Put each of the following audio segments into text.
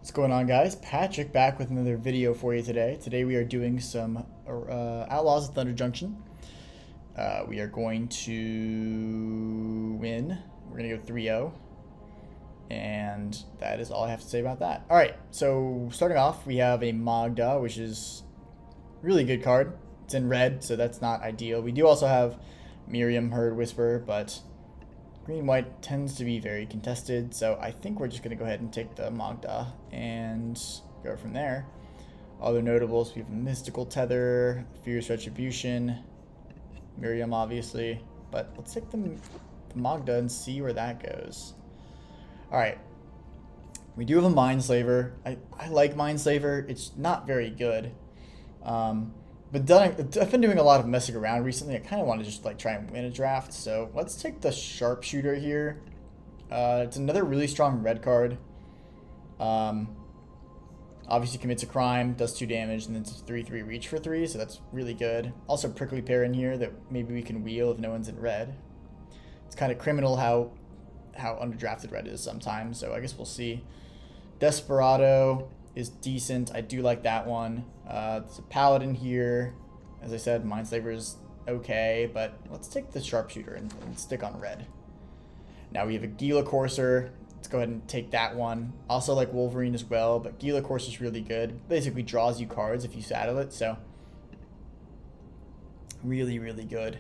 What's going on, guys? Patrick back with another video for you today. Today we are doing some Outlaws of Thunder Junction. We are going to win. We're going to go 3-0. And that is all I have to say about that. Alright, so starting off, we have a Magda, which is a really good card. It's in red, so that's not ideal. We do also have Miriam, Herd, Whisper, but green-white tends to be very contested, so I think we're just going to go ahead and take the Magda and go from there. Other notables, we have Mystical Tether, Fierce Retribution, Miriam, obviously, but let's take the Magda and see where that goes. Alright, we do have a Mindslaver. I like Mindslaver. It's not very good. But I've been doing a lot of messing around recently. I kind of want to just like try and win a draft. So let's take the Sharpshooter here. It's another really strong red card. Obviously commits a crime, does 2 damage, and then it's a 3/3 reach for 3, so that's really good. Also Prickly Pear in here that maybe we can wheel if no one's in red. It's kind of criminal how underdrafted red is sometimes, so I guess we'll see. Desperado is decent. I do like that one. There's a Paladin here. As I said, Mindslaver is okay, but let's take the Sharpshooter and stick on red. Now we have a Gila Courser. Let's go ahead and take that one. Also like Wolverine as well, but Gila Courser is really good. Basically draws you cards if you saddle it, so really, really good.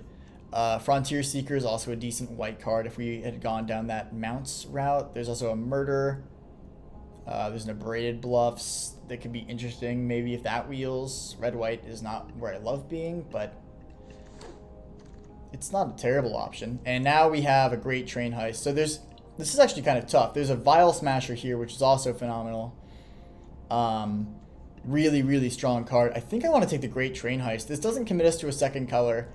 Frontier Seeker is also a decent white card if we had gone down that mounts route. There's also a Murder. There's an Abraded Bluffs that could be interesting maybe if that wheels. Red-white is not where I love being, but it's not a terrible option. And now we have a Great Train Heist. So this is actually kind of tough. There's a Vial Smasher here, which is also phenomenal. Really, really strong card. I think I want to take the Great Train Heist. This doesn't commit us to a second color.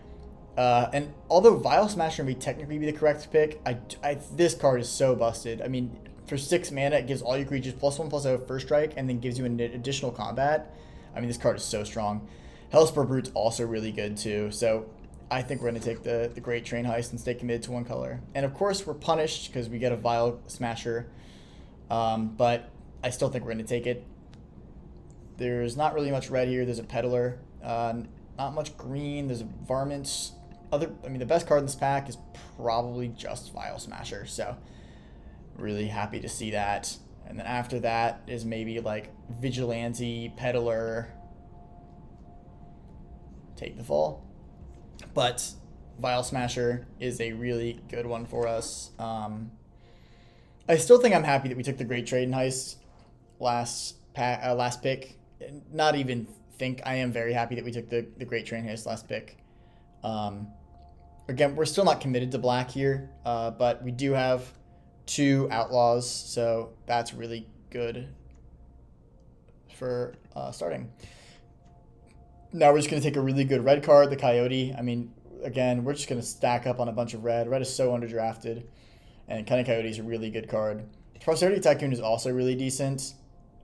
And although Vial Smasher may technically be the correct pick, this card is so busted. I mean, for 6 mana, it gives all your creatures +1/+0 first strike, and then gives you an additional combat. I mean, this card is so strong. Hellspur Brute's also really good too. So I think we're going to take the Great Train Heist and stay committed to 1 color. And of course, we're punished because we get a Vial Smasher. But I still think we're going to take it. There's not really much red here. There's a Peddler. Not much green. There's a Varmint. The best card in this pack is probably just Vial Smasher. So really happy to see that. And then after that is maybe like Vigilante, Peddler, take the fall. But Vial Smasher is a really good one for us. I still think I'm happy that we took the Great Train Heist last pick. Not even think. I am very happy that we took the Great Train Heist last pick. Again, we're still not committed to black here, but we do have 2 Outlaws, so that's really good for starting. Now we're just going to take a really good red card, the Coyote. I mean, again, we're just going to stack up on a bunch of red. Red is so underdrafted, and Cunning Coyote is a really good card. Prosperity Tycoon is also really decent,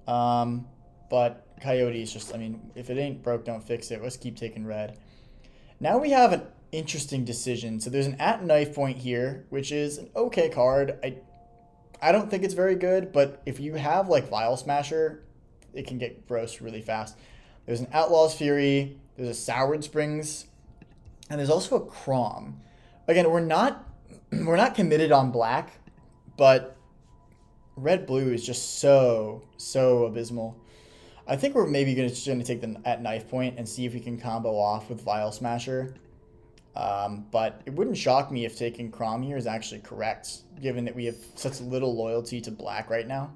but Coyote is just, I mean, if it ain't broke, don't fix it. Let's keep taking red. Now we have an interesting decision. So there's an At Knife Point here, which is an okay card. I don't think it's very good, but if you have like Vial Smasher, it can get gross really fast. There's an Outlaw's Fury, there's a Soured Springs, and there's also a Crom. Again, we're not committed on black, but red-blue is just so abysmal. I think we're maybe going to take the At Knife Point and see if we can combo off with Vial Smasher. But it wouldn't shock me if taking Crom here is actually correct, given that we have such little loyalty to black right now.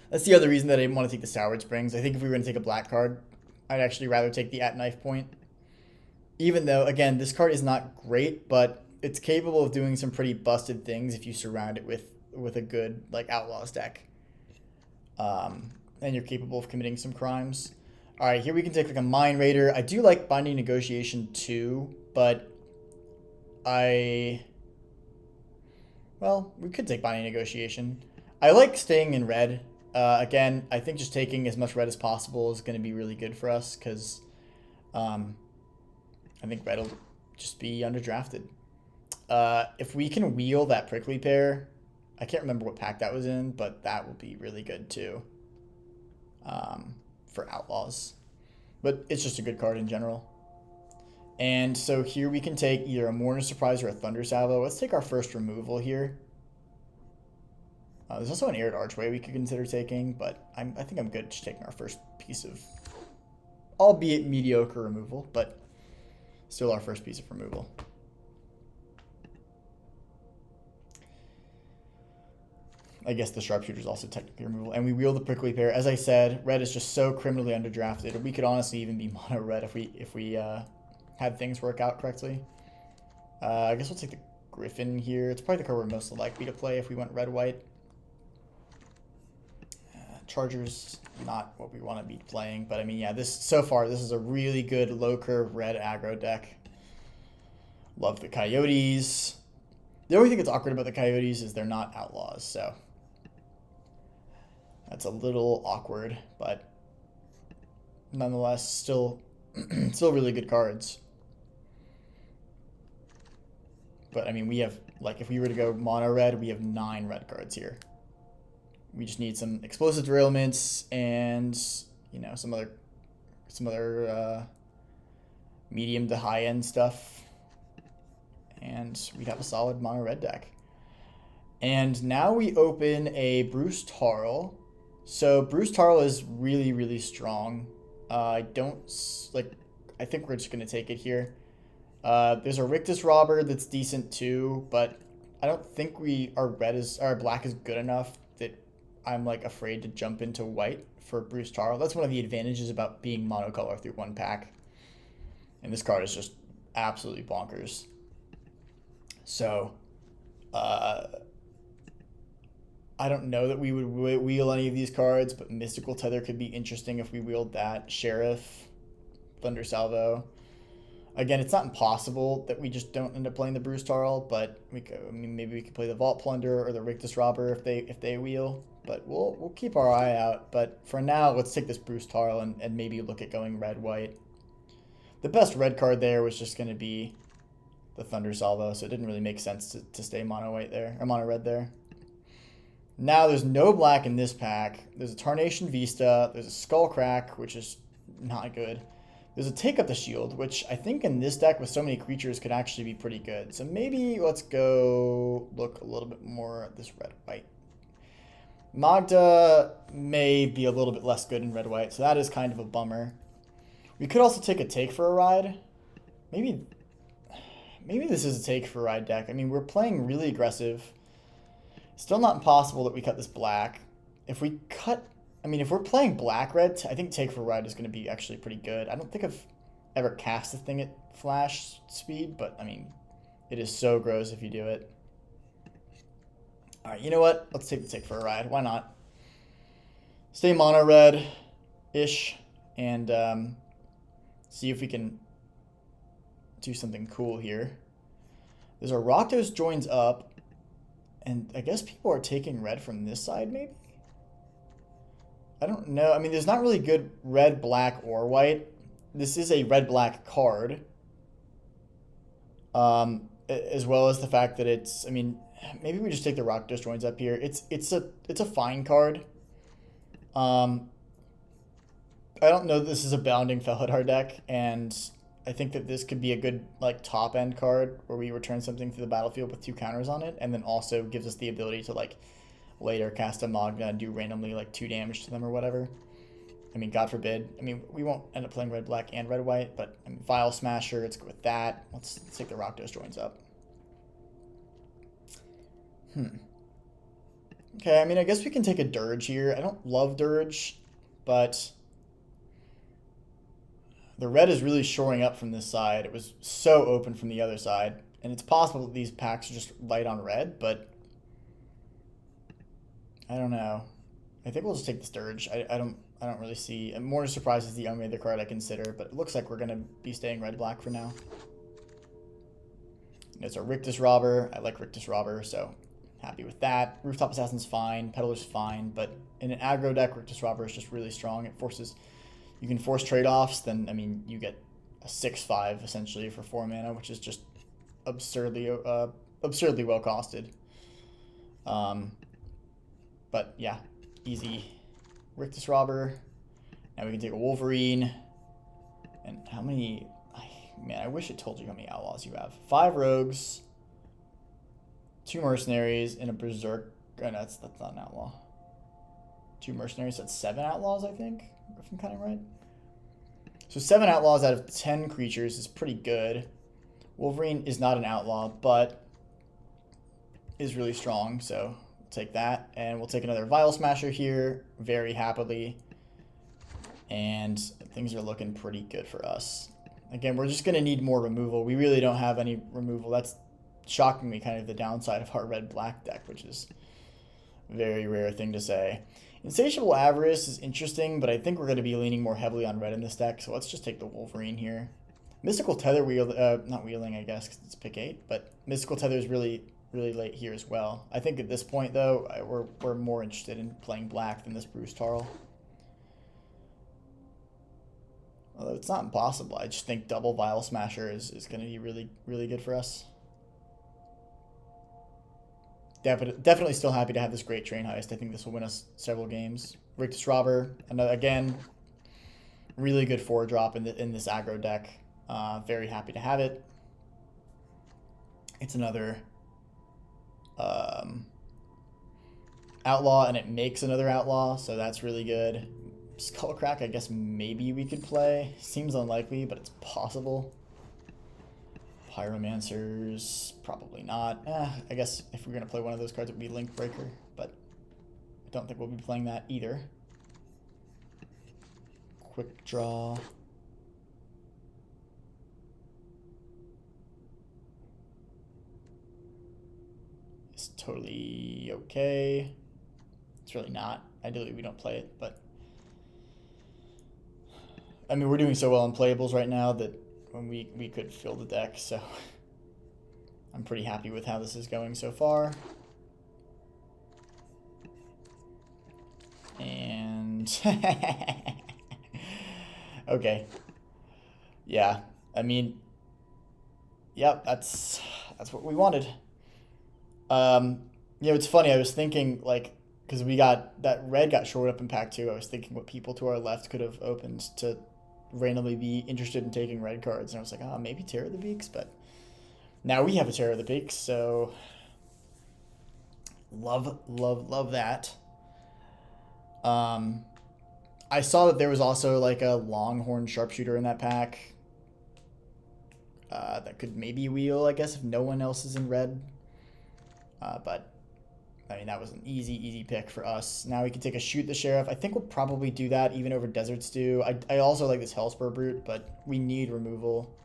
That's the other reason that I didn't want to take the Soured Springs. I think if we were going to take a black card, I'd actually rather take the At Knife Point. Even though, again, this card is not great, but it's capable of doing some pretty busted things if you surround it with a good like Outlaws deck. And you're capable of committing some crimes. All right, here we can take like a Mind Raider. I do like Binding Negotiation too, but we could take Binding Negotiation. I like staying in red. Again, I think just taking as much red as possible is going to be really good for us because I think red will just be underdrafted. If we can wheel that Prickly Pear, I can't remember what pack that was in, but that will be really good too for Outlaws. But it's just a good card in general. And so here we can take either a Mourner's Surprise or a Thunder Salvo. Let's take our first removal here. There's also an Aired Archway we could consider taking, but I think I'm good just taking our first piece of, albeit mediocre removal, but still our first piece of removal. I guess the Sharpshooter is also technically removal. And we wield the Prickly Pear. As I said, red is just so criminally underdrafted. We could honestly even be mono red if we had things work out correctly. I guess we'll take the Griffin here. It's probably the card we're most likely to play if we went red-white. Charger's not what we want to be playing, but I mean, yeah, so far this is a really good low curve red aggro deck. Love the Coyotes. The only thing that's awkward about the Coyotes is they're not Outlaws, so that's a little awkward, but nonetheless, still really good cards. But I mean, we have, like, if we were to go mono red, we have 9 red cards here. We just need some explosive derailments and, you know, some other medium to high end stuff, and we'd have a solid mono red deck. And now we open a Bruce Tarl. So Bruce Tarl is really, really strong. I think we're just gonna take it here. There's a Rictus Robber that's decent too, but I don't think our black is good enough that I'm like afraid to jump into white for Bruce Tarl. That's one of the advantages about being monocolor through one pack. And this card is just absolutely bonkers. So, I don't know that we would wheel any of these cards, but Mystical Tether could be interesting if we wheeled that. Sheriff, Thunder Salvo. Again, it's not impossible that we just don't end up playing the Bruce Tarl, but maybe we could play the Vault Plunder or the Rictus Robber if they wheel. But we'll keep our eye out. But for now, let's take this Bruce Tarl and maybe look at going red-white. The best red card there was just going to be the Thunder Salvo, so it didn't really make sense to stay mono-white there, or mono-red there. Now there's no black in this pack. There's a Tarnation Vista. There's a Skullcrack, which is not good. There's a Take Up the Shield, which I think in this deck with so many creatures could actually be pretty good. So maybe let's go look a little bit more at this red-white. Magda may be a little bit less good in red-white, so that is kind of a bummer. We could also take a Take for a Ride. Maybe this is a Take for a Ride deck. I mean, we're playing really aggressive. Still not impossible that we cut this black. If we're playing black-red, I think Take for a Ride is going to be actually pretty good. I don't think I've ever cast the thing at flash speed, but, I mean, it is so gross if you do it. All right, you know what? Let's take the Take for a Ride. Why not? Stay mono-red-ish and see if we can do something cool here. There's a Rakdos joins up, and I guess people are taking red from this side, maybe? I don't know. I mean, there's not really good red, black, or white. This is a red-black card. As well as the fact that it's, I mean, maybe we just take the Rakdos joins up here. It's a fine card. I don't know that this is a Bounding Felidar deck, and I think that this could be a good like top end card where we return something to the battlefield with 2 counters on it, and then also gives us the ability to like later cast a Magna and do randomly like 2 damage to them or whatever. I mean, God forbid. I mean, we won't end up playing red, black, and red, white, but I mean, Vial Smasher, let's go with that. Let's take the Rakdos joins up. Okay, I mean, I guess we can take a Dirge here. I don't love Dirge, but the red is really shoring up from this side. It was so open from the other side, and it's possible that these packs are just light on red, but I don't know. I think we'll just take this Dirge. I don't really see. I'm more surprised is the only other card I consider, but it looks like we're gonna be staying red-black for now. It's a Rictus Robber. I like Rictus Robber, so happy with that. Rooftop Assassin's fine. Peddler's fine, but in an aggro deck, Rictus Robber is just really strong. It forces, you can force trade-offs. Then I mean, you get a 6/5 essentially for 4 mana, which is just absurdly well costed. But yeah, easy. Rictus Robber. Now we can take a Wolverine. And how many... Man, I wish it told you how many Outlaws you have. 5 Rogues, 2 Mercenaries, and a Berserk. Oh, no, that's not an Outlaw. 2 Mercenaries, that's 7 Outlaws, I think, if I'm counting right. So 7 Outlaws out of 10 creatures is pretty good. Wolverine is not an Outlaw, but is really strong, so we'll take that. And we'll take another Vial Smasher here very happily. And things are looking pretty good for us. Again, we're just going to need more removal. We really don't have any removal. That's shockingly kind of the downside of our red-black deck, which is a very rare thing to say. Insatiable Avarice is interesting, but I think we're going to be leaning more heavily on red in this deck, so let's just take the Wolverine here. Mystical Tether, not wheeling, I guess, because it's pick 8, but Mystical Tether is really late here as well. I think at this point, though, we're more interested in playing black than this Bruce Tarl. Although it's not impossible. I just think double Vial Smasher is going to be really good for us. Definitely still happy to have this great Train Heist. I think this will win us several games. Rictus Robber, again, really good 4-drop in this aggro deck. Very happy to have it. It's another Outlaw, and it makes another Outlaw, so that's really good. Skullcrack, I guess maybe we could play. Seems unlikely, but it's possible. Pyromancers, probably not. I guess if we're going to play one of those cards, it would be Link Breaker, but I don't think we'll be playing that either. Quick Draw. It's totally okay. It's really not. Ideally, we don't play it, but... I mean, we're doing so well in playables right now that when we could fill the deck, so I'm pretty happy with how this is going so far. And okay. Yeah, I mean, yep, that's what we wanted. It's funny, I was thinking, like, because that red got shored up in pack 2, I was thinking what people to our left could have opened to randomly be interested in taking red cards, and I was like, maybe Terror of the Beaks, but now we have a Terror of the Beaks, so love that. I saw that there was also like a Longhorn Sharpshooter in that pack that could maybe wheel, I guess, if no one else is in red, but I mean, that was an easy pick for us. Now we can take a Shoot the Sheriff. I think we'll probably do that even over Desert Stew. I also like this Hellspur Brute, but we need removal.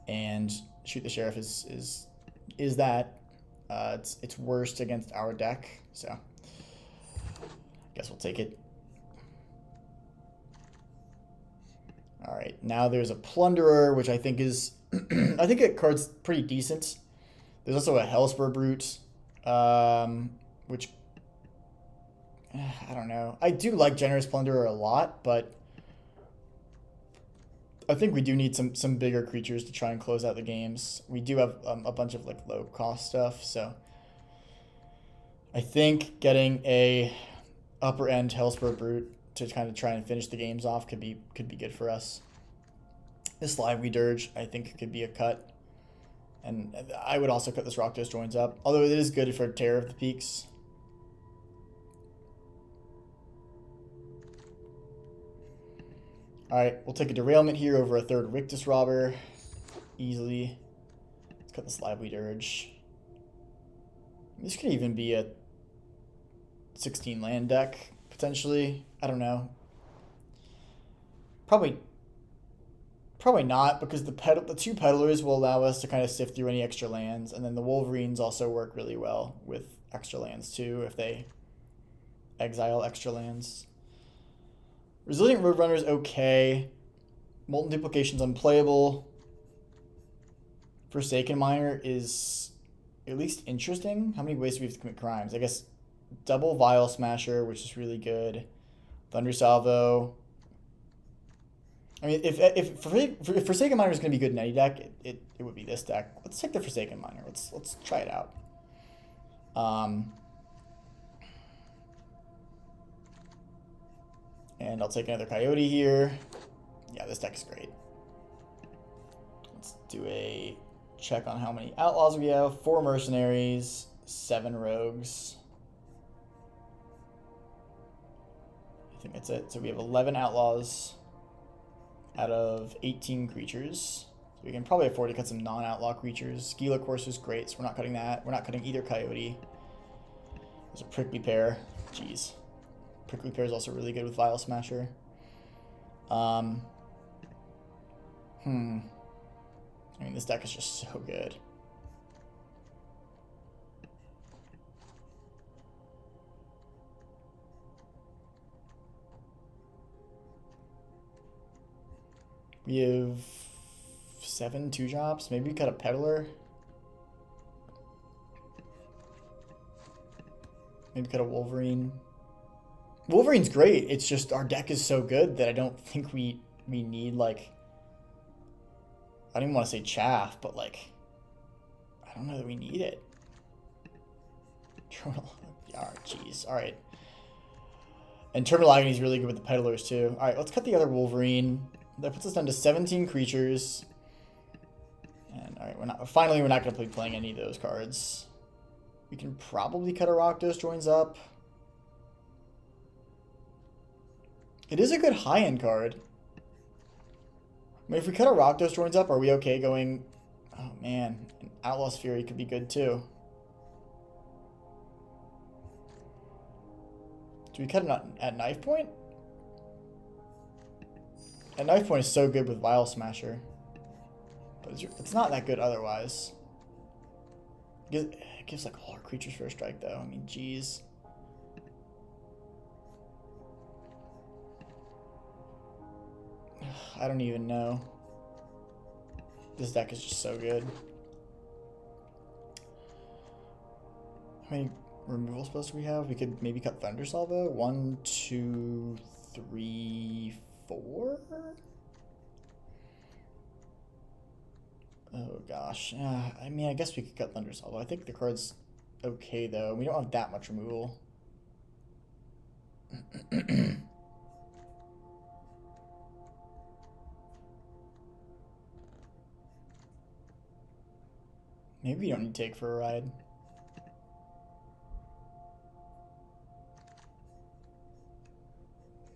And Shoot the Sheriff is that. It's worst against our deck, so I guess we'll take it. All right, now there's a Plunderer, which I think is... I think that card's pretty decent. There's also a Hellspur Brute, which, I don't know. I do like Generous Plunderer a lot, but I think we do need some bigger creatures to try and close out the games. We do have a bunch of like low cost stuff, so I think getting a upper end Hellspur Brute to kind of try and finish the games off could be good for us. This Lively Dirge, I think, could be a cut. And I would also cut this Rakdos Joins up, although it is good for Terror of the Peaks. Alright, we'll take a Derailment here over a third Rictus Robber. Easily. Let's cut this Lively Dirge. This could even be a 16 land deck, potentially. I don't know. Probably not, because the 2 Peddlers will allow us to kind of sift through any extra lands, and then the Wolverines also work really well with extra lands too, if they exile extra lands. Resilient Roadrunner is okay. Molten Duplication's unplayable. Forsaken Miner is at least interesting. How many ways do we have to commit crimes? I guess double Vial Smasher, which is really good. Thunder Salvo. I mean, if Forsaken Miner is going to be good in any deck, it would be this deck. Let's take the Forsaken Miner. Let's try it out. And I'll take another Coyote here. Yeah, this deck is great. Let's do a check on how many Outlaws we have. 4 Mercenaries, 7 Rogues. I think that's it. So we have 11 Outlaws out of 18 creatures. So we can probably afford to cut some non-outlaw creatures. Gila Course is great, so we're not cutting that. We're not cutting either Coyote. There's a Prickly Pear. Jeez. Prickly Pear is also really good with Vial Smasher. I mean, this deck is just so good. We have 7 2-drops. Maybe we cut a Peddler. Maybe cut a Wolverine. Wolverine's great. It's just our deck is so good that I don't think we need, like, I don't even want to say chaff, but, like, I don't know that we need it. Terminal. Alright, jeez. Alright. And Terminal Agony is really good with the Peddlers, too. Alright, let's cut the other Wolverine. That puts us down to 17 creatures. And, alright, we're not going to be playing any of those cards. We can probably cut a Rakdos Joins Up. It is a good high-end card. I mean, if we cut a Rakdos Joins Up, are we okay going... Oh, man. An Outlaw's Fury could be good, too. Do we cut it at Knife Point? At Knife Point is so good with Vial Smasher. But it's not that good otherwise. It gives like all our creatures first strike, though. I mean, jeez. I don't even know. This deck is just so good. How many removal spells do we have? We could maybe cut Thunder Salvo. 1, 2, 3, 4? Oh gosh. I mean, I guess we could cut Thunder Salvo. I think the card's okay, though. We don't have that much removal. Maybe we don't need to take for a ride.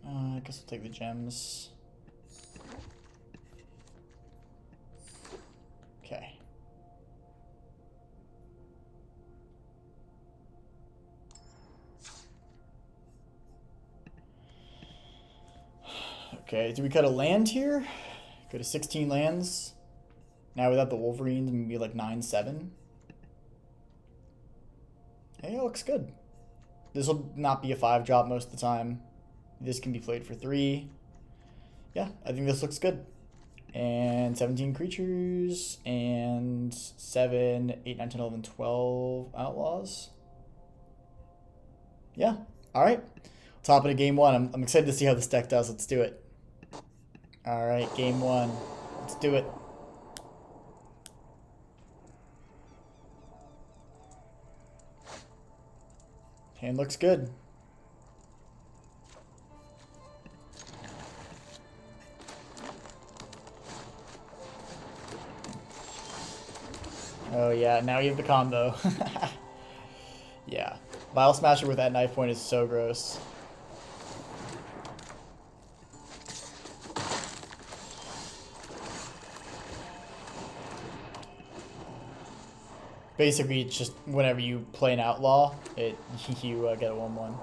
I guess I'll take the gems. Okay. Okay, do we cut a land here? Go to 16 lands. Now without the Wolverines, maybe like 9-7. Hey, it looks good. This will not be a 5-drop most of the time. This can be played for 3. Yeah, I think this looks good. And 17 creatures, and 7, 8, 9, 10, 11, 12 Outlaws. Yeah, alright. Top of game 1. I'm excited to see how this deck does. Let's do it. Alright, game 1. Let's do it. Hand looks good. Oh yeah, now you have the combo. Yeah. Vial Smasher with that Knife Point is so gross. Basically, it's just whenever you play an Outlaw, you get a 1/1.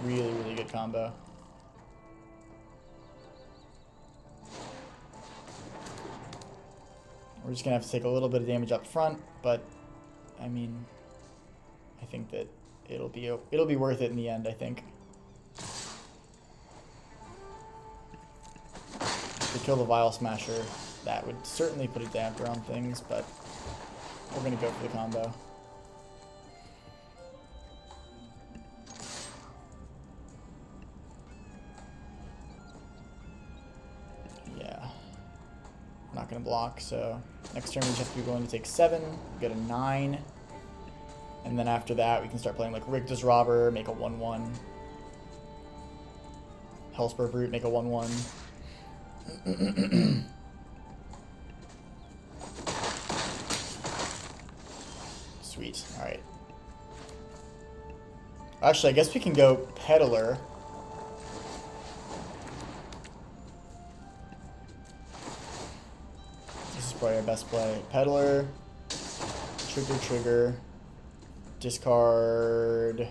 Really, really good combo. We're just gonna have to take a little bit of damage up front, but I mean, I think that it'll be worth it in the end. I think. To kill the Vial Smasher, that would certainly put a damper on things, but we're gonna go for the combo. Yeah, we're not gonna block, so next turn we just have to be willing to take 7, get a 9, and then after that we can start playing like Rigda's Robber, make a 1/1. Hellspur Brute, make a 1/1. Sweet. Alright. Actually, I guess we can go Peddler. This is probably our best play. Peddler. Trigger. Discard. I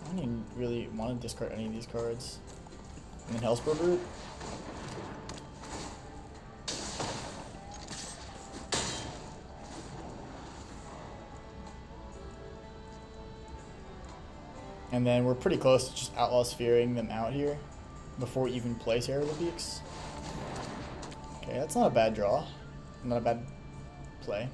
don't even really want to discard any of these cards. And then Hellspur Brute. And then we're pretty close to just Outlaws fearing them out here before we even play Terror of the Beaks. Okay, that's not a bad draw. Not a bad play.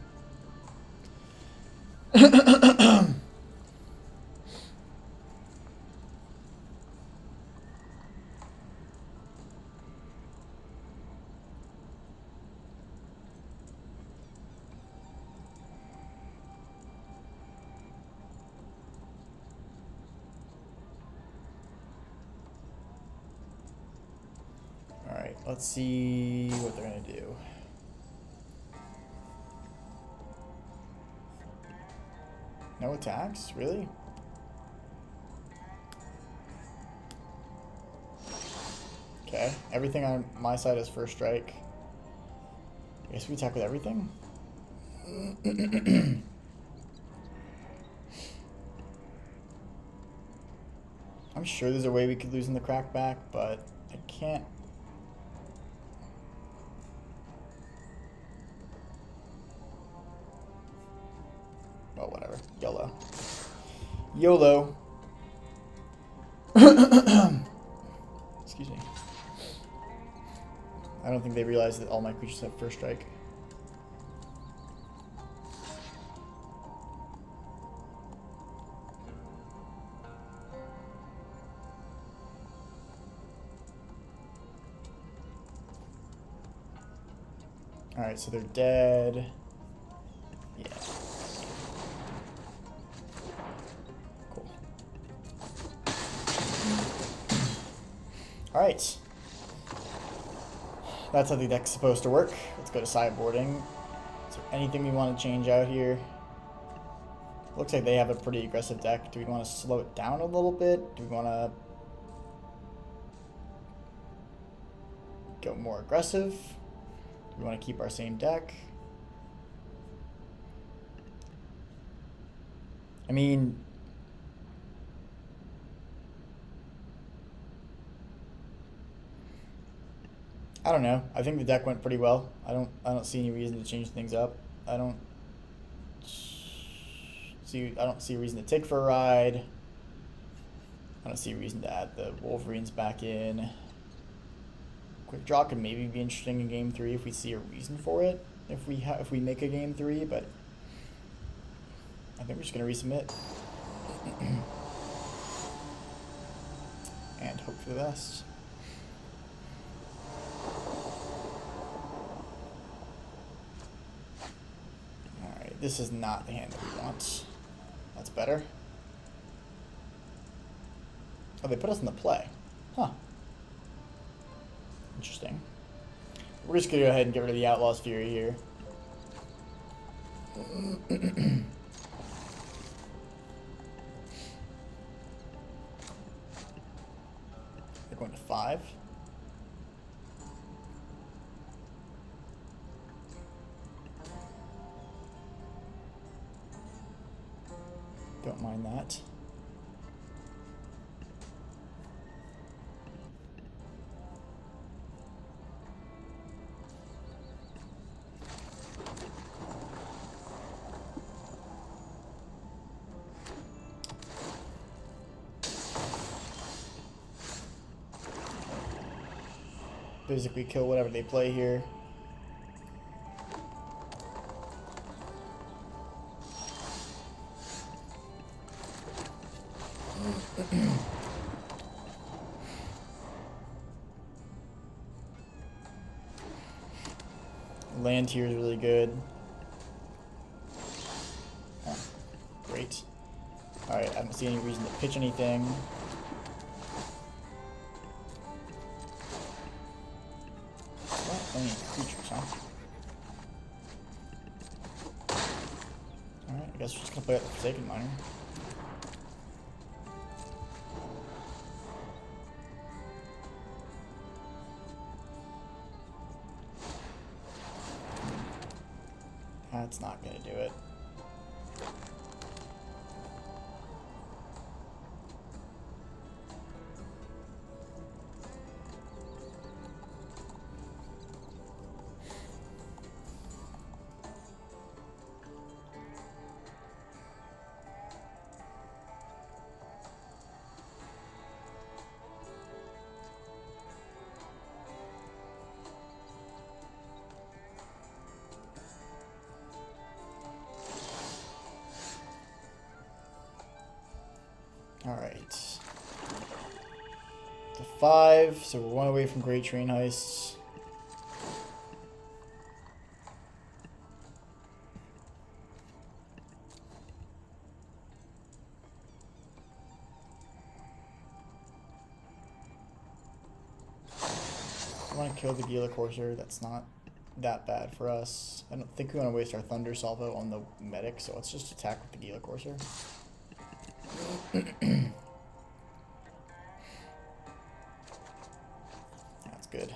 Alright, let's see what they're going to do. No attacks? Really? Okay, everything on my side is first strike. I guess we attack with everything? I'm sure there's a way we could lose in the crackback, but I can't. Well, whatever. YOLO. YOLO. Excuse me. I don't think they realize that all my creatures have first strike. Alright, so they're dead. Yeah. Cool. Alright. That's how the deck's supposed to work. Let's go to sideboarding. Is there anything we want to change out here? Looks like they have a pretty aggressive deck. Do we want to slow it down a little bit? Do we want to go more aggressive? Do we want to keep our same deck? I mean, I don't know. I think the deck went pretty well. I don't see any reason to change things up. I don't see a reason to take for a ride. I don't see a reason to add the Wolverines back in. Quick draw could maybe be interesting in game 3 if we see a reason for it. If we make a game 3, but I think we're just gonna resubmit and hope for the best. Alright, this is not the hand that we want. That's better. Oh, they put us in the play. Huh. Interesting. We're just going to go ahead and get rid of the Outlaws Fury here. They're going to 5. Don't mind that. Basically kill whatever they play here. Land here is really good. Oh, great. Alright, I don't see any reason to pitch anything. guess we're just gonna play out the Forsaken Miner. That's not gonna do it. Alright. To 5, so we're 1 away from Great Train Heists. I want to kill the Gila Courser, that's not that bad for us. I don't think we want to waste our Thunder Salvo on the medic, so let's just attack with the Gila Courser. That's good.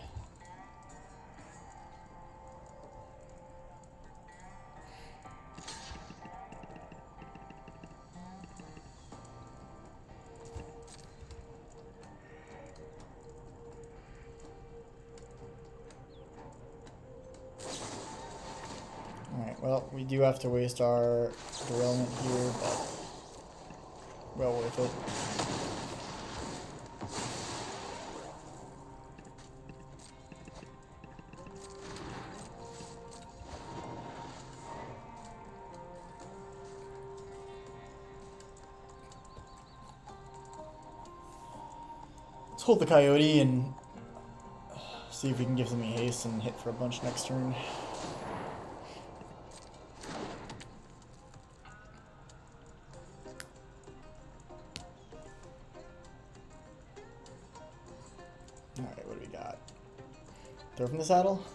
Alright, well, we do have to waste our derailment here, but well worth it. Let's hold the Coyote and see if we can give them a haste and hit for a bunch next turn. Alright, what do we got? Throw from the saddle?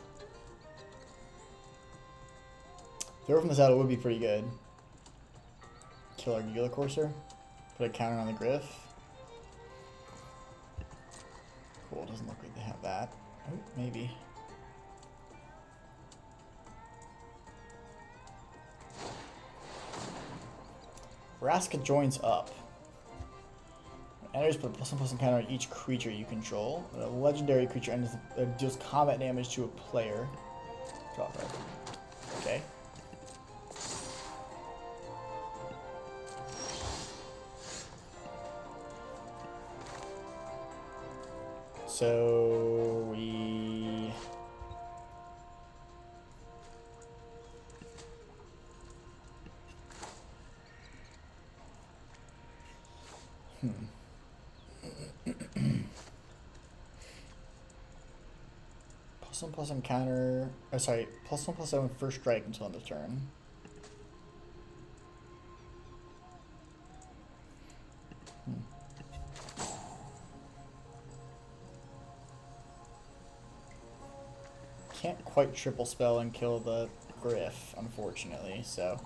Throw from the saddle would be pretty good. Kill our Gila Courser. Put a counter on the Griff. Cool, doesn't look like they have that. Oh, maybe. Vraska joins up. Enters put a +1/+1 counter on each creature you control. When a legendary creature enters deals combat damage to a player. Draw a card. Okay. So we +1/+1 counter. Oh, sorry, +1/+7 first strike until end of turn. Can't quite triple spell and kill the Griff, unfortunately. So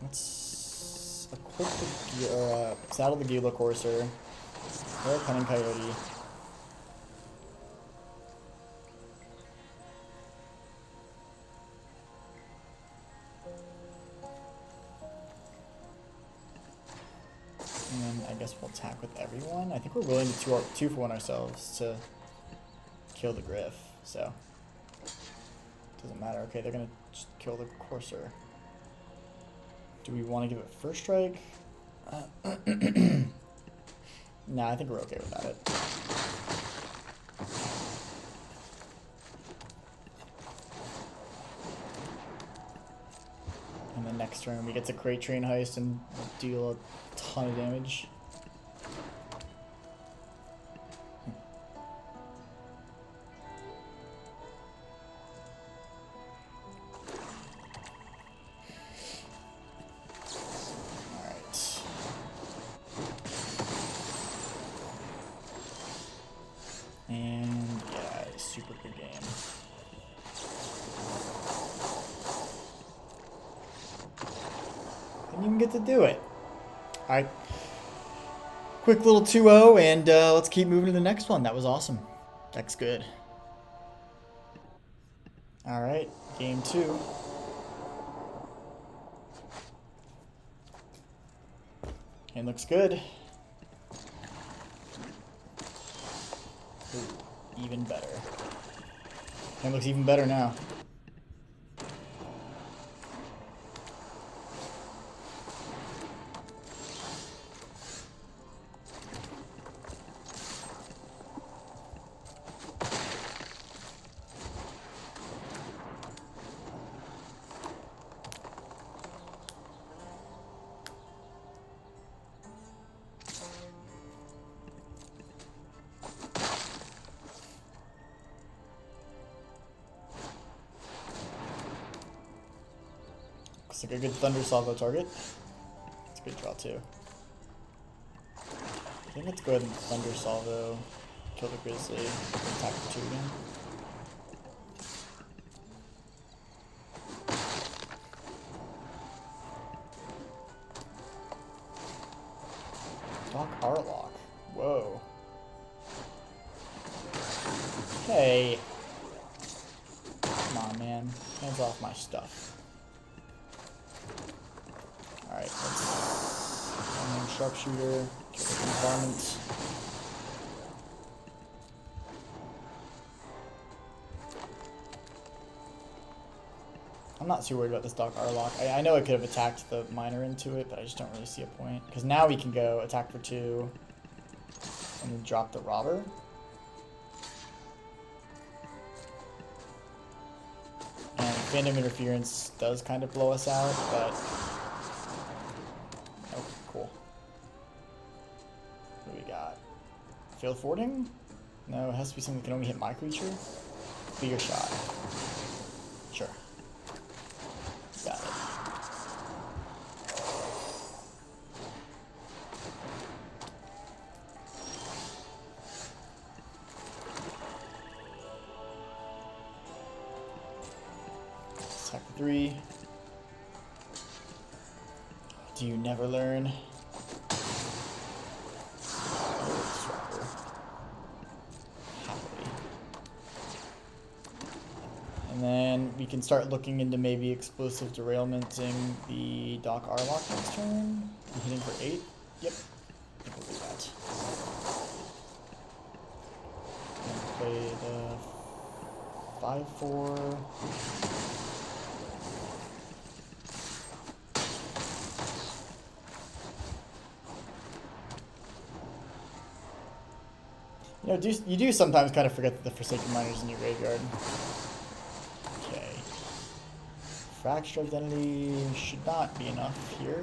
let's equip the saddle the Gila Courser. Or a Cunning Coyote. And then I guess we'll attack with everyone. I think we're willing to 2-for-1 ourselves to kill the Griff, so doesn't matter. Okay, they're gonna just kill the Courser. Do we want to give it first strike? Nah, I think we're okay without it. And then next turn we get to Crate Train Heist and deal a ton of damage. And yeah, super good game. Didn't even get to do it. All right. Quick little 2-0, and let's keep moving to the next one. That was awesome. Deck's good. All right, game 2. And looks good. Ooh, even better. And looks even better now. Looks like a good Thunder Salvo target. It's a good draw too. I think let's go ahead and Thunder Salvo, kill the Grizzly, attack for 2 again. Doc Arlock. Whoa. Hey. Come on, man. Hands off my stuff. Alright, let's sharpshooter, kill the varmint. I'm not too worried about this Doc Arlock. I know I could have attacked the miner into it, but I just don't really see a point. Because now we can go attack for 2 and then drop the robber. And Phantom Interference does kind of blow us out, but... Oh, cool. What do we got? Failed forwarding? No, it has to be something that can only hit my creature. Bigger shot. Sure. Got it. Attack for 3. Do you never learn? And then we can start looking into maybe explosive derailmenting the Doc Arlock next turn. I'm hitting for 8. Yep. I think we'll do that. And play the 5-4. You know, you do sometimes kind of forget that the Forsaken Miner's in your graveyard. Okay. Fracture Identity should not be enough here.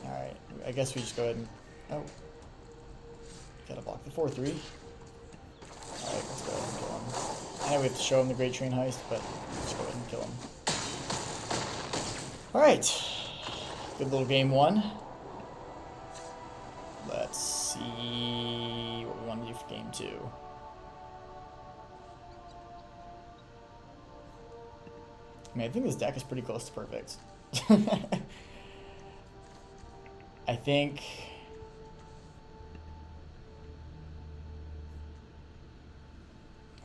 Alright, I guess we just go ahead and... Oh. Gotta block the 4-3. Alright, let's go ahead and kill him. I know we have to show him the Great Train Heist, but let's go ahead and kill him. Alright. Good little game 1. Let's see what we want to do for game 2. I mean, I think this deck is pretty close to perfect. I think...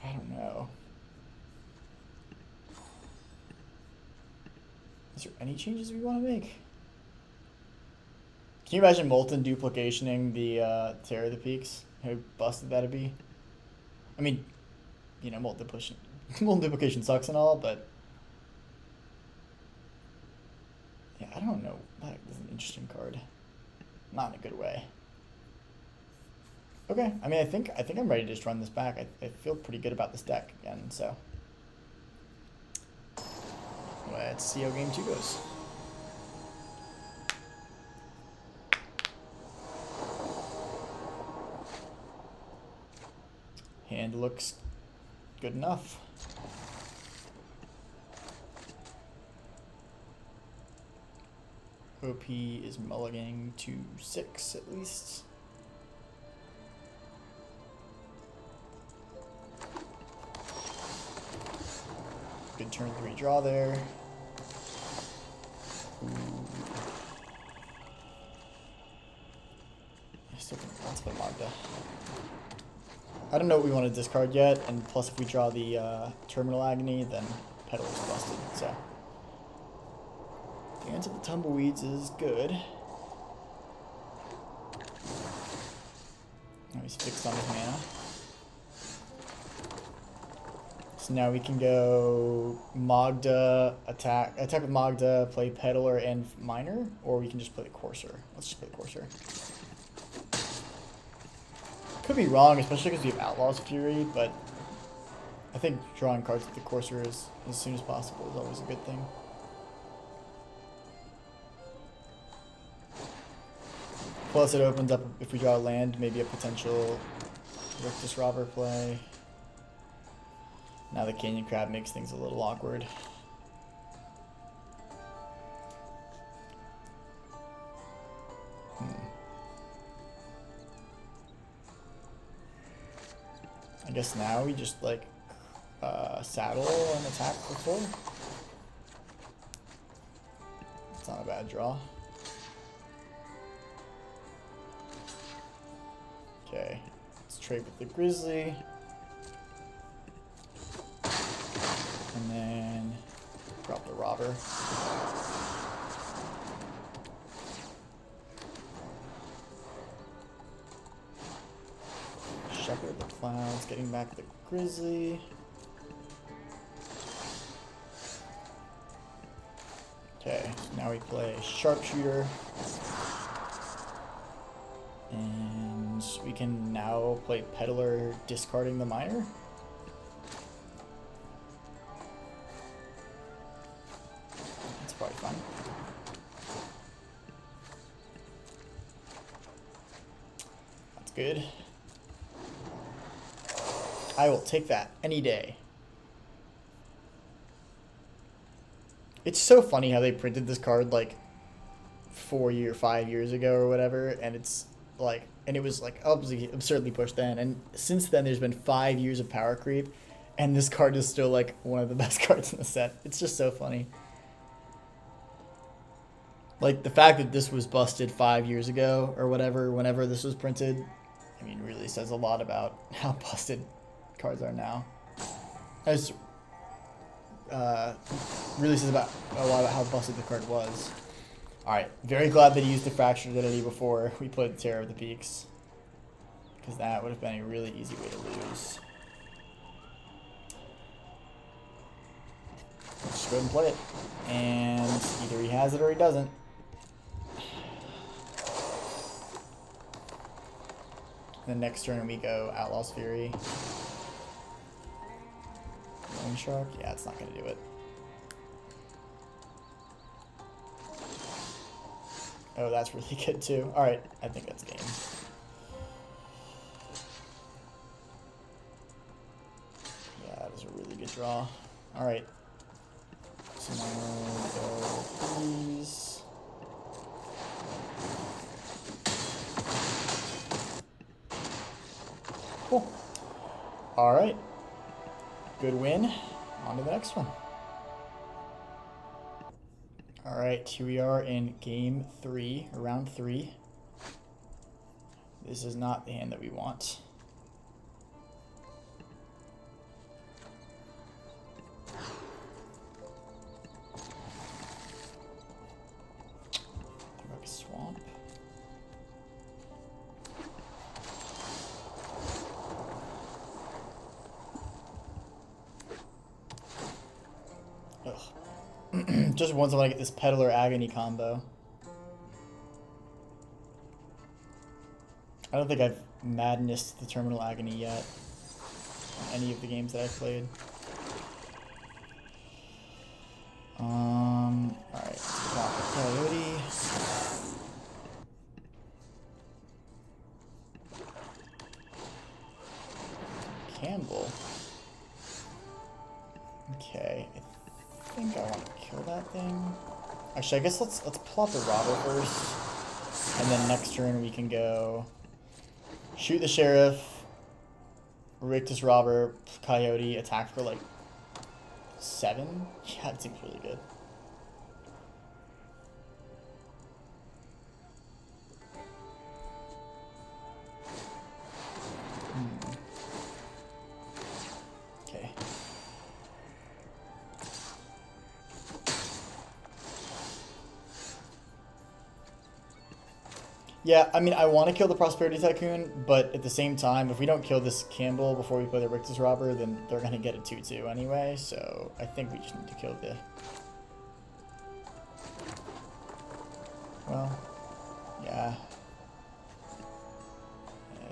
I don't know. Is there any changes we want to make? Can you imagine Molten duplicationing the Terror of the Peaks? How busted that'd be? I mean, you know, Molten duplication sucks and all, but... Yeah, I don't know. That is an interesting card. Not in a good way. Okay, I mean, I think I'm ready to just run this back. I feel pretty good about this deck again, so... Let's see how game 2 goes. Hand looks good enough. OP is mulliganing to 6 at least. turn 3 draw there. Ooh. I still think let's play Magda. I don't know what we want to discard yet, and plus if we draw the Terminal Agony, then Peddler's busted, so. Dance of the Tumbleweeds is good. Now he's fixed on his mana. So now we can go Magda, attack with Magda, play Peddler and Miner, or we can just play the Courser. Let's just play the Courser. Could be wrong, especially because we have Outlaws Fury, but I think drawing cards with the Courser as soon as possible is always a good thing. Plus it opens up, if we draw a land, maybe a potential Rictus Robber play. Now the Canyon Crab makes things a little awkward. I guess now we just like saddle and attack for full. It's not a bad draw. Okay, let's trade with the Grizzly. And then drop the Robber. Shepherd the Clouds, getting back the Grizzly. Okay, so now we play Sharpshooter. And we can now play Peddler, discarding the Miner. That's probably fine. That's good. I will take that any day. It's so funny how they printed this card like 5 years ago or whatever, and it's like, and it was like absurdly pushed then, and since then there's been 5 years of power creep, and this card is still like one of the best cards in the set. It's just so funny. Like the fact that this was busted 5 years ago or whatever, whenever this was printed, I mean, really says a lot about how busted cards are now. It's really says about a lot about how busted the card was. Alright, very glad that he used the Fractured Identity before we played Terror of the Peaks, because that would have been a really easy way to lose. Let's just go ahead and play it. And either he has it or he doesn't. The next turn we go Outlaws Fury. Loan Shark? Yeah, it's not going to do it. Oh, that's really good too. Alright, I think that's game. Yeah, that is a really good draw. Alright. So now we go please. Cool. Alright. Good win. On to the next one. Alright, here we are in game 3, or round 3. This is not the hand that we want. Like a swamp. Ugh. Just once I want to get this Peddler Agony combo. I don't think I've madnessed the Terminal Agony yet in any of the games that I've played. Alright, Coyote. Campbell. Okay, I think I want to kill that thing. Actually, I guess let's pull out the Robber first, and then next turn we can go shoot the Sheriff, Rictus Robber, Coyote, attack for like 7? Yeah, that seems really good. Okay. Yeah, I mean, I want to kill the Prosperity Tycoon, but at the same time, if we don't kill this Campbell before we play the Rictus Robber, then they're going to get a 2-2 anyway, so I think we just need to kill the... Well, yeah.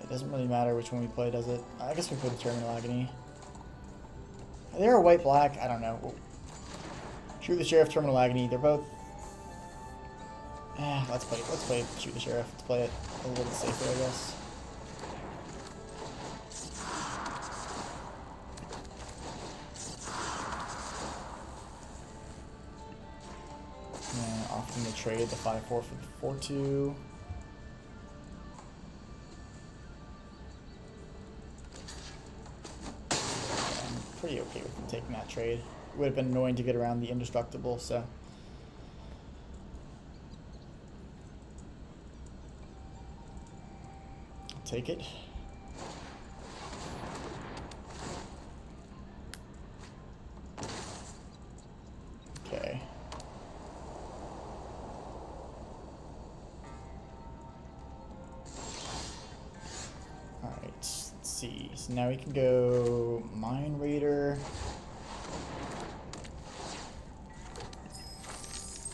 It doesn't really matter which one we play, does it? I guess we play the Terminal Agony. They're a white-black, I don't know. Shoot the Sheriff, Terminal Agony, they're both... let's play Shoot the Sheriff. Let's play it a little bit safer, I guess. Yeah, often they trade the 5-4 for the 4-2. I'm pretty okay with them taking that trade. It would have been annoying to get around the indestructible, so... Take it. Okay. Alright, let's see. So now we can go Mine Raider.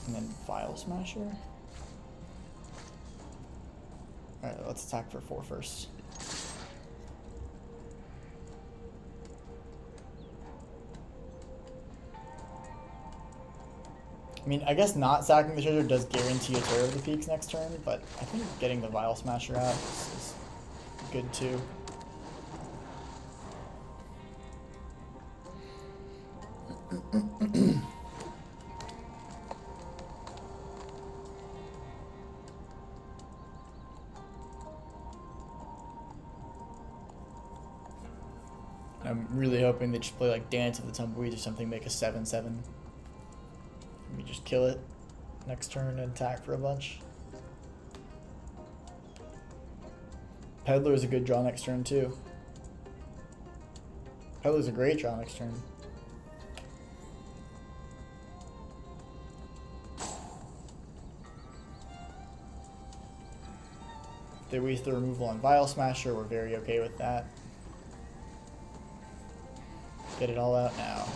And then Vial Smasher. Alright, let's attack for 4 first. I mean, I guess not sacking the treasure does guarantee a Terror of the Peaks next turn, but I think getting the Vial Smasher out is good too. I'm really hoping they just play like Dance of the Tumbleweeds or something, make a 7-7. We just kill it next turn and attack for a bunch. Peddler is a good draw next turn too. Peddler's a great draw next turn. If they waste the removal on Vial Smasher, we're very okay with that. Get it all out now.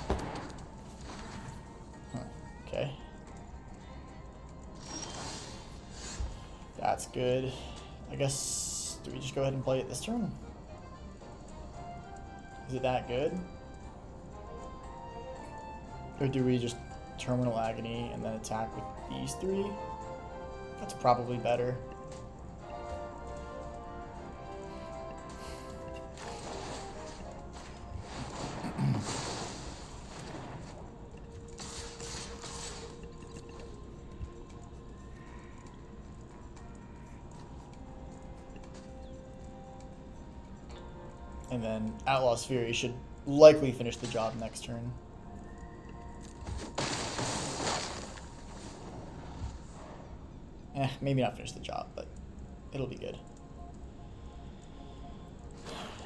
Huh. Okay. That's good. I guess, do we just go ahead and play it this turn? Is it that good? Or do we just Terminal Agony and then attack with these 3? That's probably better. And then Outlaw's Fury should likely finish the job next turn. Maybe not finish the job, but it'll be good.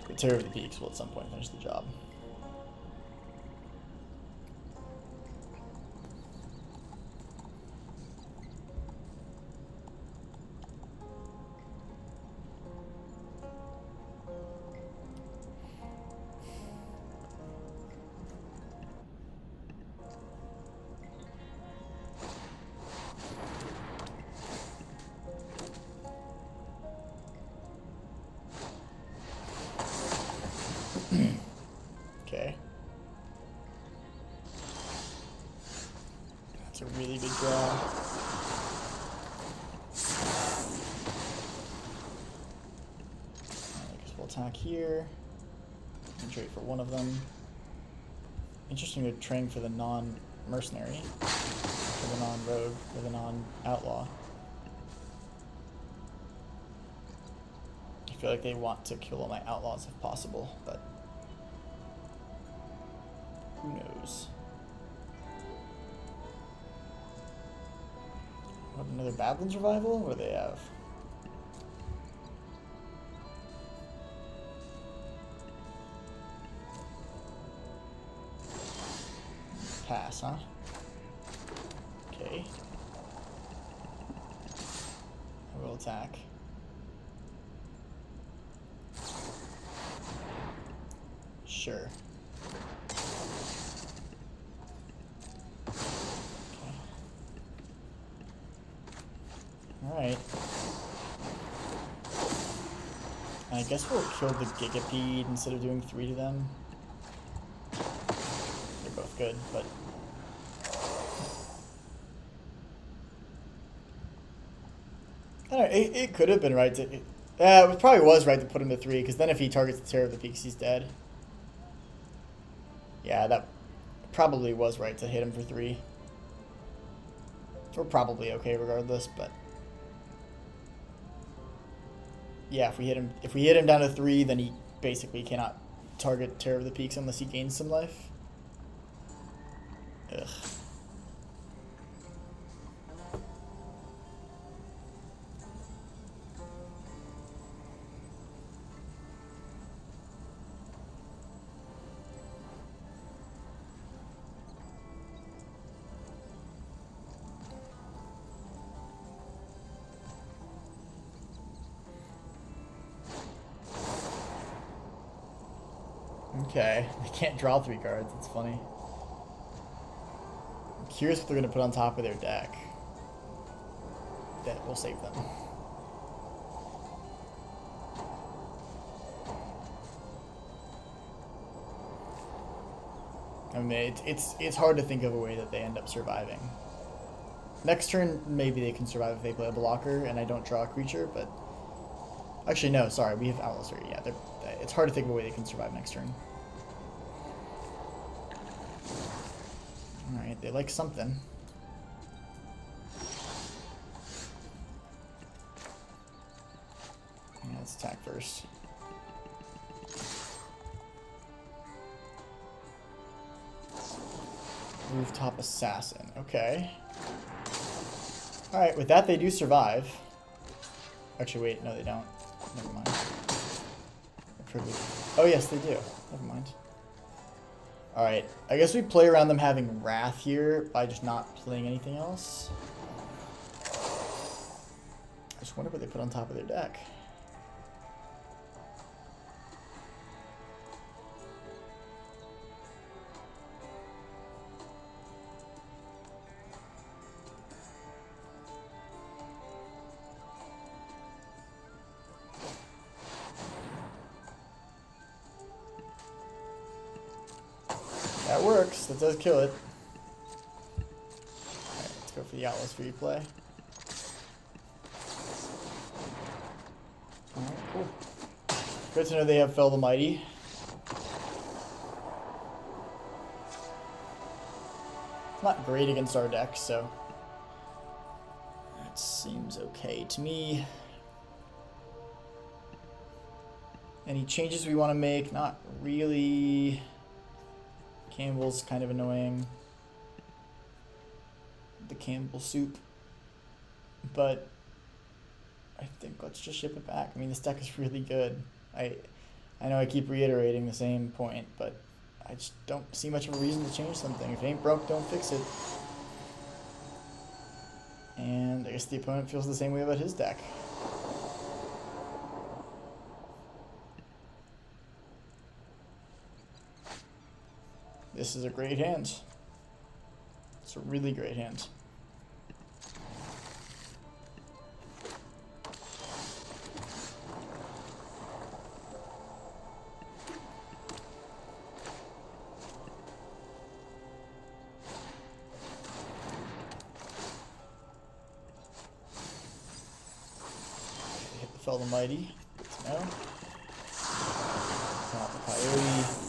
The Terror of the Peaks will at some point finish the job. Okay. That's a really good draw. I guess we'll attack here. And trade for one of them. Interesting to train for the non-mercenary. For the non-rogue, for the non-outlaw. I feel like they want to kill all my outlaws if possible, but who knows? Another Badlands Revival? What do they have? Pass, huh? Okay. I will attack. Sure. Okay. Alright. I guess we'll kill the Gigapede instead of doing 3 to them. They're both good, but... I don't know, it could have been right to... it probably was right to put him to 3, because then if he targets the Terror of the Peaks, he's dead. Yeah, that probably was right to hit him for 3. We're probably okay regardless, but... Yeah, if we hit him down to 3, then he basically cannot target Terror of the Peaks unless he gains some life. Ugh. Okay, they can't draw 3 cards. That's funny. I'm curious what they're going to put on top of their deck. That will save them. I mean, it's hard to think of a way that they end up surviving. Next turn, maybe they can survive if they play a blocker and I don't draw a creature, but... Actually, no, sorry, we have Outlaws here. Yeah, it's hard to think of a way they can survive next turn. Alright, they like something. Yeah, let's attack first. Rooftop Assassin. Okay. Alright, with that they do survive. Actually, wait, no they don't. Never mind. Oh yes, they do. Never mind. Alright, I guess we play around them having Wrath here by just not playing anything else. I just wonder what they put on top of their deck. That works. That does kill it. Alright, let's go for the Outlaws free play. Alright, cool. Good to know they have Fell the Mighty. Not great against our deck, so that seems okay to me. Any changes we want to make? Not really. Campbell's kind of annoying. The Campbell soup. But I think let's just ship it back. I mean, this deck is really good. I know I keep reiterating the same point, but I just don't see much of a reason to change something. If it ain't broke, don't fix it. And I guess the opponent feels the same way about his deck. This is a great hand. It's a really great hand. Hit the Fell the Mighty. No. Not the Coyote.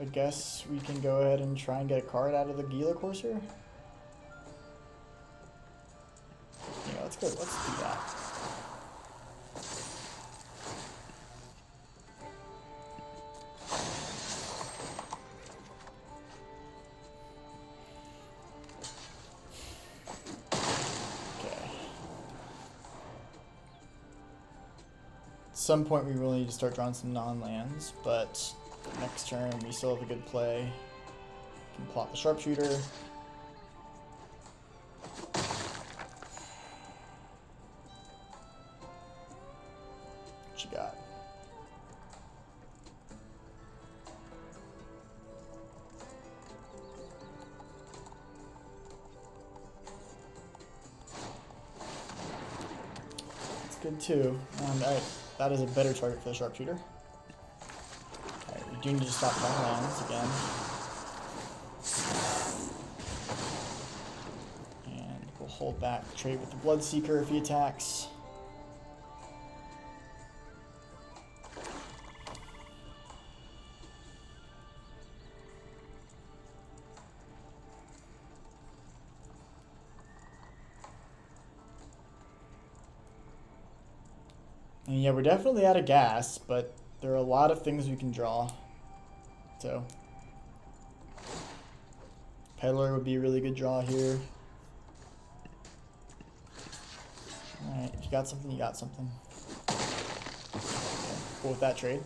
I guess we can go ahead and try and get a card out of the Gila Courser. Yeah, let's go. Let's do that. At some point we will need to start drawing some non-lands, but next turn we still have a good play. We can plot the sharpshooter. What you got? That's good too. Alright. That is a better target for the sharpshooter. Alright, we do need to stop playing lands again. And we'll hold back the trade with the Bloodseeker if he attacks. And yeah, we're definitely out of gas, but there are a lot of things we can draw. So, Peddler would be a really good draw here. Alright, if you got something, you got something. Okay, cool with that trade.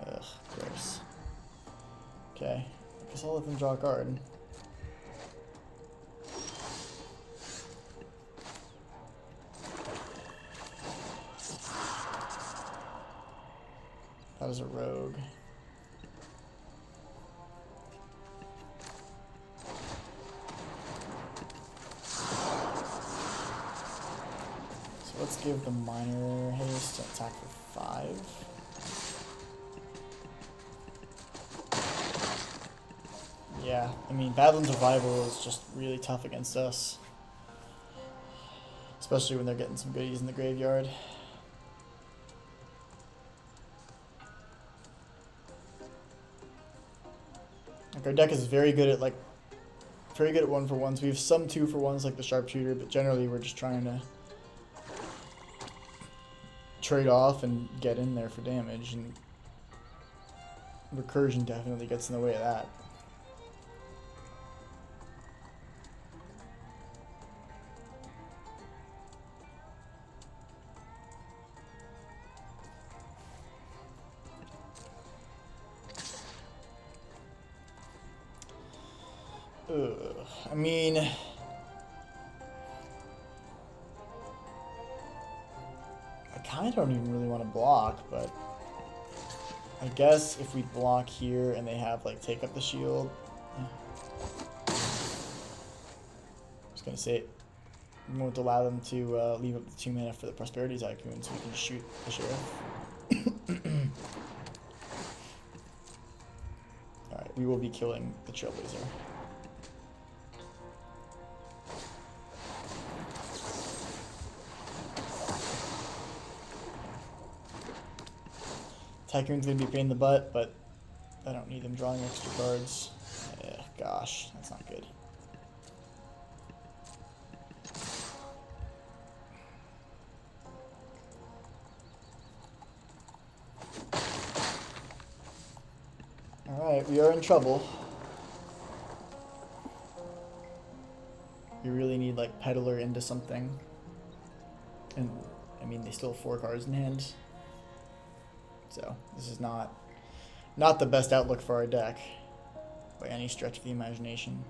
Ugh, gross. Okay, I guess I'll let them draw a card. That is a rogue. So let's give the minor haste to attack for 5. Yeah, I mean, Badland Survival is just really tough against us. Especially when they're getting some goodies in the graveyard. Like, our deck is very good at, like, very good at 1-for-1s. We have some 2-for-1s like the sharpshooter, but generally we're just trying to trade off and get in there for damage, and recursion definitely gets in the way of that. Ugh, I mean, I kind of don't even really want to block, but I guess if we block here and they have, like, take up the shield, I was gonna say we won't allow them to leave up the 2 mana for the Prosperity Tycoon, so we can shoot the Sheriff. Alright, we will be killing the Trailblazer. Tycoon's gonna be a pain in the butt, but I don't need them drawing extra cards. Gosh, that's not good. Alright, we are in trouble. We really need, like, Peddler into something. And, I mean, they still have 4 cards in hand. So, this is not the best outlook for our deck by any stretch of the imagination.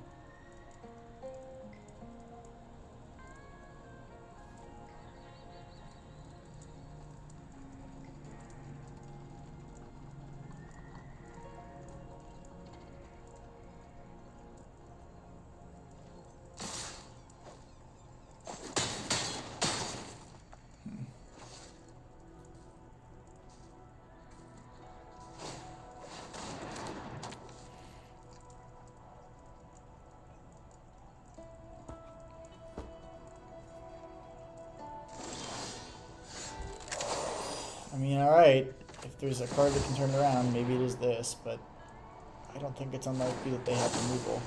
there's a card that can turn it around, maybe it is this, but I don't think it's unlikely that they have removal.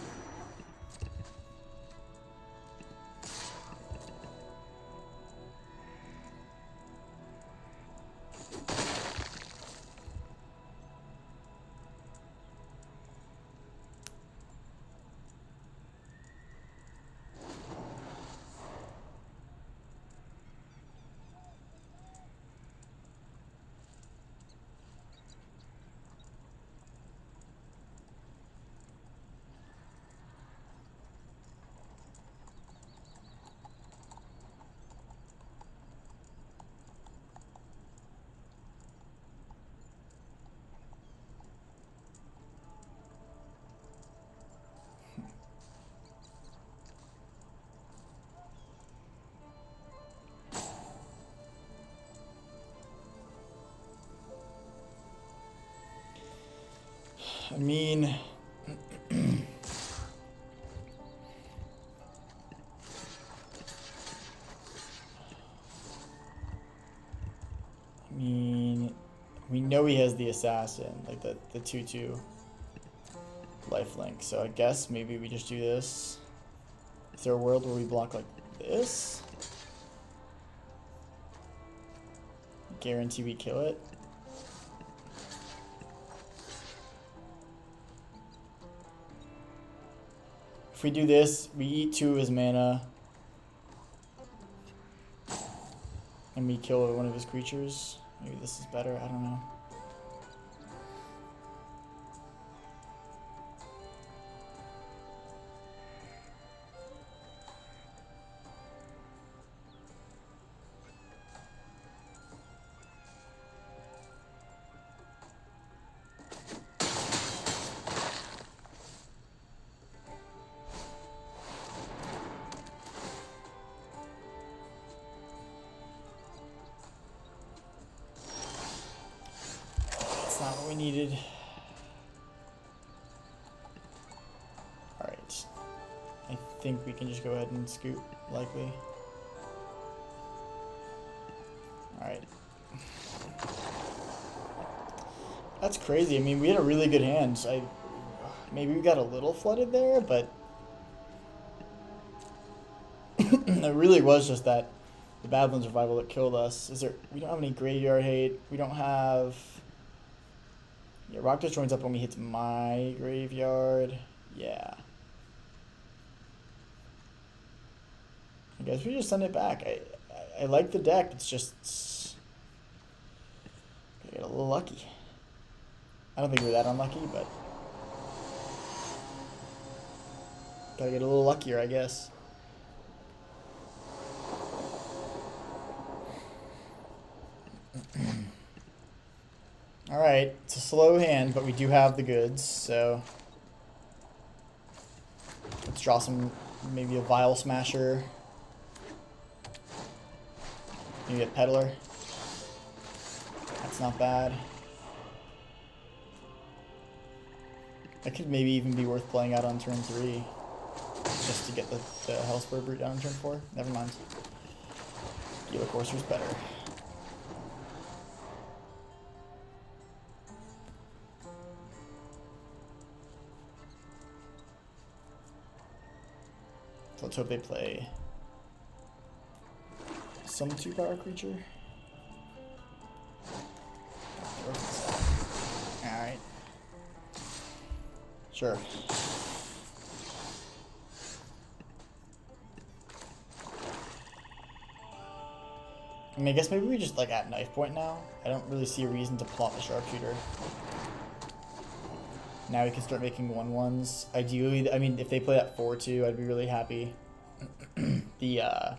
I mean, we know he has the assassin, like the 2/2 lifelink. So I guess maybe we just do this. Is there a world where we block like this? Guarantee we kill it. If we do this, we eat 2 of his mana. And we kill one of his creatures. Maybe this is better, I don't know. Not what we needed. Alright. I think we can just go ahead and scoop, likely. Alright. That's crazy. I mean, we had a really good hand. Maybe we got a little flooded there, but it really was just that the Badlands revival that killed us. We don't have any graveyard hate. We don't have... Yeah, Rakdos joins up when we hit my graveyard. Yeah. I guess we just send it back. I like the deck. It's just... I get a little lucky. I don't think we're that unlucky, but... Gotta get a little luckier, I guess. Alright, it's a slow hand, but we do have the goods, so... Let's draw some, maybe a Vile Smasher. Maybe a Peddler. That's not bad. That could maybe even be worth playing out on turn 3. Just to get the Hellspur Brute down on turn 4. Never mind. Gila Courser's better. So let's hope they play some 2-power creature. Alright. Sure. I mean, I guess maybe we just like at knife point now. I don't really see a reason to plot the sharpshooter. Now we can start making 1/1s. Ideally, I mean, if they play that 4/2, I'd be really happy. The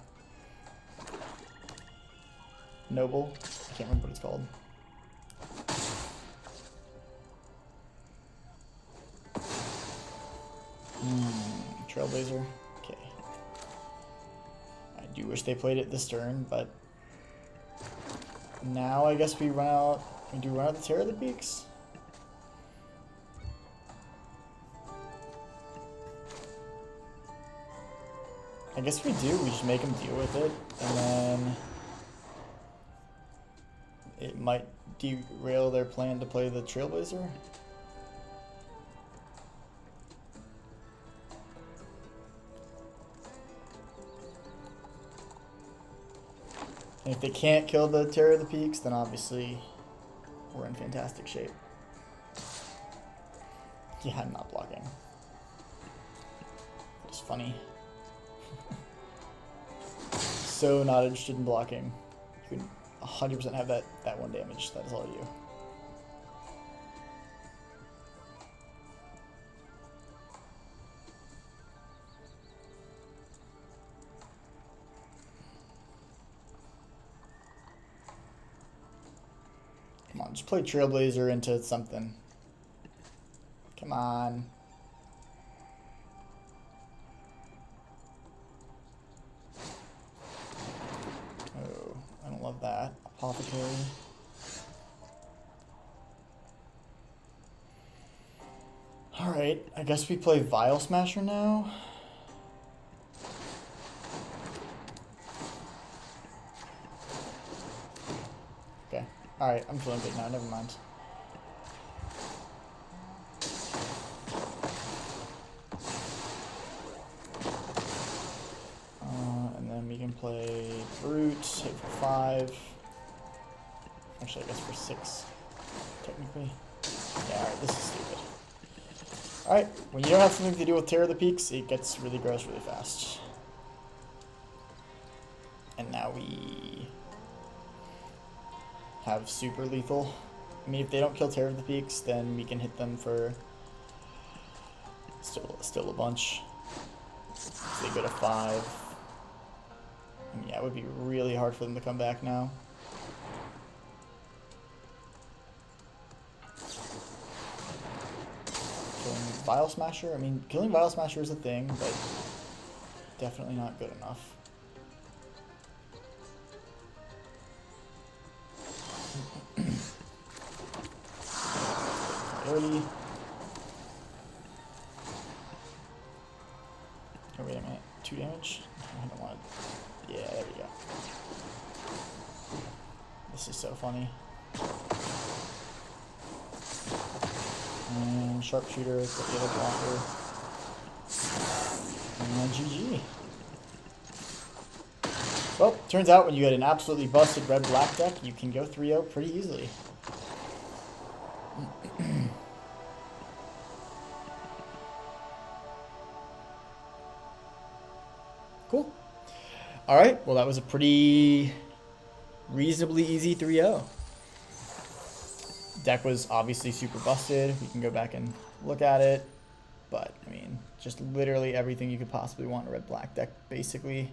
Noble, I can't remember what it's called. Trailblazer. Okay. I do wish they played it this turn, but now I guess we run out. We do run out the Terror of the Peaks. I guess we do. We just make them deal with it, and then it might derail their plan to play the Trailblazer? And if they can't kill the Terror of the Peaks, then obviously we're in fantastic shape. Yeah, I'm not blocking. It's funny. So not interested in blocking. You can 100% have that 1 damage. That is all you. Come on, just play Trailblazer into something. Come on. Oh, I don't love that. Apothecary. Alright, I guess we play Vial Smasher now. Okay. Alright, I'm feeling good now, never mind. And then we can play Brute, hit for 5. Actually, I guess for 6, technically. Yeah, alright, this is stupid. Alright, when you don't have something to do with Terror of the Peaks, it gets really gross really fast. And now we have super lethal. I mean, if they don't kill Terror of the Peaks, then we can hit them for still a bunch. If they go to 5. I mean, yeah, it would be really hard for them to come back now. Killing Vial Smasher? I mean, killing Vial Smasher is a thing, but definitely not good enough. Early. Oh, wait a minute. 2 damage? I don't want to... Yeah, there we go. This is so funny. And Sharpshooter, get the other blocker. And GG. Well, turns out when you get an absolutely busted red-black deck, you can go 3-0 pretty easily. Cool. Alright, well that was a pretty reasonably easy 3-0. Deck was obviously super busted. We can go back and look at it. But, I mean, just literally everything you could possibly want in a red-black deck, basically.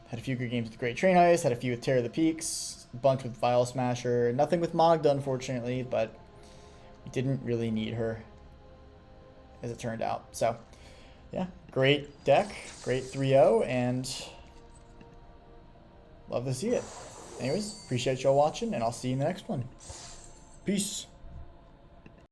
Had a few good games with Great Train Heist, had a few with Terror of the Peaks, a bunch with Vial Smasher, nothing with Magda, unfortunately, but we didn't really need her, as it turned out. So, yeah, great deck, great 3-0, and love to see it. Anyways, appreciate y'all watching, and I'll see you in the next one. Peace.